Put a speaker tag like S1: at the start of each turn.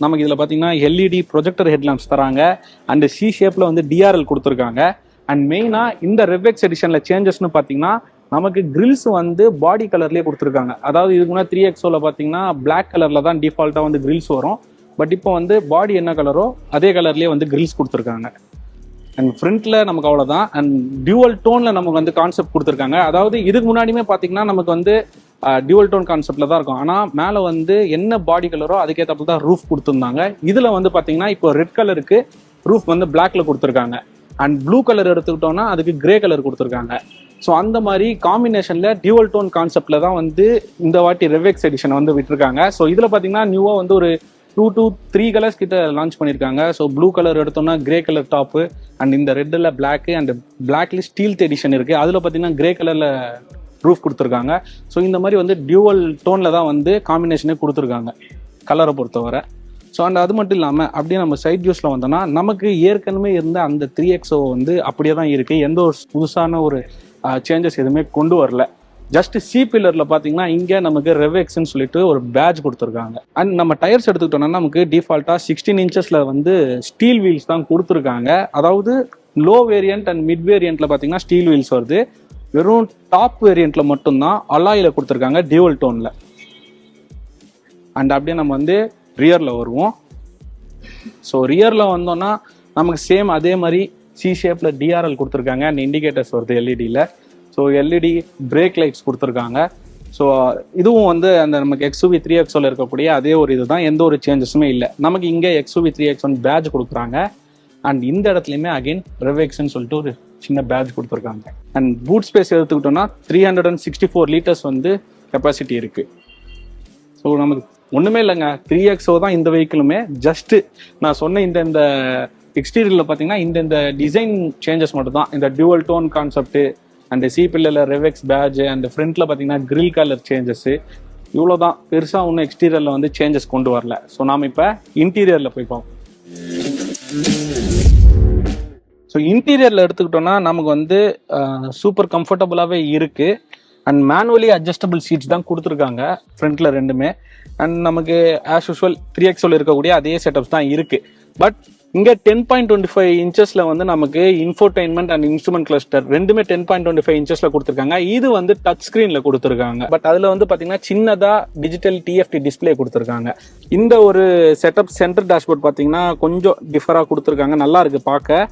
S1: நமக்கு இதில் பார்த்தீங்கன்னா எல்இடி ப்ரொஜெக்டர் ஹெட்லாம்ப்ஸ் தராங்க அண்ட் சி ஷேப்பில் வந்து டிஆர்எல் கொடுத்துருக்காங்க. அண்ட் மெயினாக இந்த ரெவ்எக்ஸ் எடிஷனில் சேஞ்சஸ்னு பார்த்தீங்கன்னா நமக்கு கிரில்ஸ் வந்து பாடி கலர்லேயே கொடுத்துருக்காங்க. அதாவது இதுக்கு முன்னாடி 3XOவில் பார்த்தீங்கன்னா பிளாக் கலரில் தான் டிஃபால்ட்டாக வந்து கிரில்ஸ் வரும். பட் இப்போ வந்து பாடி என்ன கலரோ அதே கலர்லேயே வந்து கிரில்ஸ் கொடுத்துருக்காங்க. அண்ட் ஃப்ரண்ட்ல நமக்கு அவ்வளோதான். அண்ட் டியூவல் டோனில் நமக்கு வந்து கான்செப்ட் கொடுத்துருக்காங்க. அதாவது இதுக்கு முன்னாடியுமே பார்த்தீங்கன்னா நமக்கு வந்து டியூவல் டோன் கான்செப்ட்ல தான் இருக்கும். ஆனால் மேலே வந்து என்ன பாடி கலரோ அதுக்கேற்றப்ப தான் ரூஃப் கொடுத்துருந்தாங்க. இதில் வந்து பார்த்தீங்கன்னா இப்போ ரெட் கலருக்கு ரூஃப் வந்து பிளாக்ல கொடுத்துருக்காங்க. அண்ட் ப்ளூ கலர் எடுத்துக்கிட்டோம்னா அதுக்கு கிரே கலர் கொடுத்துருக்காங்க. ஸோ அந்த மாதிரி காம்பினேஷன்ல டியூவல் டோன் கான்செப்ட்ல தான் வந்து இந்த வாட்டி ரெவ்எக்ஸ் எடிஷன் வந்து விட்டுருக்காங்க. ஸோ இதில் பார்த்தீங்கன்னா நியூவாக வந்து ஒரு 2 to 3 கலர்ஸ் கிட்ட லான்ச் பண்ணியிருக்காங்க. ஸோ ப்ளூ கலர் எடுத்தோம்னா கிரே கலர் டாப்பு அண்ட் இந்த ரெட்டில் பிளாக் அண்ட் பிளாக்ல ஸ்டீல் எடிஷன் இருக்கு. அதில் பார்த்தீங்கன்னா கிரே கலர்ல ரூஃப் கொடுத்துருக்காங்க. ஸோ இந்த மாதிரி வந்து டியூவல் டோன்ல தான் வந்து காம்பினேஷனே கொடுத்துருக்காங்க கலரை பொறுத்தவரை. ஸோ அண்ட் அது மட்டும் இல்லாமல் அப்படியே நம்ம சைட் வியூஸில் வந்தோம்னா நமக்கு ஏற்கனவே இருந்த அந்த 3XO வந்து அப்படியே தான் இருக்குது. எந்த ஒரு புதுசான ஒரு சேஞ்சஸ் எதுவுமே கொண்டு வரல. ஜஸ்ட் சி பில்லரில் பார்த்தீங்கன்னா இங்கே நமக்கு ரெவ்எக்ஸ்ன்னு சொல்லிட்டு ஒரு பேட்ச் கொடுத்துருக்காங்க. அண்ட் நம்ம டயர்ஸ் எடுத்துக்கிட்டோம்னா நமக்கு டிஃபால்ட்டாக 16 inches வந்து ஸ்டீல் வீல்ஸ் தான் கொடுத்துருக்காங்க. அதாவது லோ வேரியன்ட் அண்ட் மிட் வேரியண்ட்டில் பார்த்தீங்கன்னா ஸ்டீல் வீல்ஸ் வருது. வெறும் டாப் வேரியண்ட்டில் மட்டும்தான் அலாயில் கொடுத்துருக்காங்க டியூவல் டோனில். அண்ட் அப்படியே நம்ம வந்து ரியரில் வருவோம். ஸோ ரியரில் வந்தோம்னா நமக்கு சேம் அதே மாதிரி சி ஷேப்பில் டிஆர்எல் கொடுத்துருக்காங்க. அண்ட் இண்டிகேட்டர்ஸ் வருது எல்இடியில். ஸோ எல்இடி பிரேக் லைட்ஸ் கொடுத்துருக்காங்க. ஸோ இதுவும் வந்து அந்த நமக்கு XUV 3XOவில் இருக்கக்கூடிய அதே ஒரு இதுதான், எந்த ஒரு சேஞ்சஸுமே இல்லை. நமக்கு இங்கே XUV 3X1 பேட்ச் கொடுக்குறாங்க. அண்ட் இந்த இடத்துலையுமே அகைன் ரெவ்எக்ஸ்ன்னு சொல்லிட்டு ஒரு சின்ன பேட்ச் கொடுத்துருக்காங்க. அண்ட் பூட் ஸ்பேஸ் எடுத்துக்கிட்டோம்னா 364 liters வந்து கெப்பாசிட்டி இருக்குது. ஸோ நமக்கு ஒன்றுமே இல்லைங்க, 3XO தான் இந்த வெஹிக்கிளுமே. ஜஸ்ட்டு நான் சொன்ன இந்த எக்ஸ்டீரியரில் பார்த்தீங்கன்னா இந்த டிசைன் சேஞ்சஸ் மட்டும் தான். இந்த dual tone concept and C பில்லில் ரெவ்எக்ஸ் பேட்ச் அண்ட் ஃப்ரண்ட்ல பார்த்தீங்கன்னா கிரில் கலர் சேஞ்சஸ், இவ்வளோ தான். பெருசாக ஒன்றும் எக்ஸ்டீரியரில் வந்து சேஞ்சஸ் கொண்டு வரல. ஸோ நாம் இப்போ இன்டீரியரில் போய் பார்ப்போம். ஸோ இன்டீரியரில் எடுத்துக்கிட்டோம்னா நமக்கு வந்து சூப்பர் கம்ஃபர்டபுளாகவே இருக்குது. அண்ட் மேனுவலி அட்ஜஸ்டபிள் சீட்ஸ் தான் கொடுத்துருக்காங்க ஃப்ரண்ட்ல ரெண்டுமே. அண்ட் நமக்கு ஆஸ் யூஸ்வல் 3XOவில் இருக்கக்கூடிய அதே செட்டப்ஸ் தான் இருக்குது. பட் இங்கே 10.25 inches வந்து நமக்கு இன்ஃபோடைன்மெண்ட் அண்ட் இன்ஸ்ட்ருமெண்ட் கிளஸ்டர் ரெண்டுமே 10.25 inches கொடுத்துருக்காங்க. இது வந்து டச் ஸ்க்ரீனில் கொடுத்துருக்காங்க. பட் அதில் வந்து பார்த்தீங்கன்னா சின்னதாக டிஜிட்டல் TFT டிஸ்பிளே கொடுத்துருக்காங்க. இந்த ஒரு செட்டப் சென்டர் டேஷ்போர்ட் பார்த்தீங்கன்னா கொஞ்சம் டிஃபராக கொடுத்துருக்காங்க, நல்லா இருக்கு பார்க்க.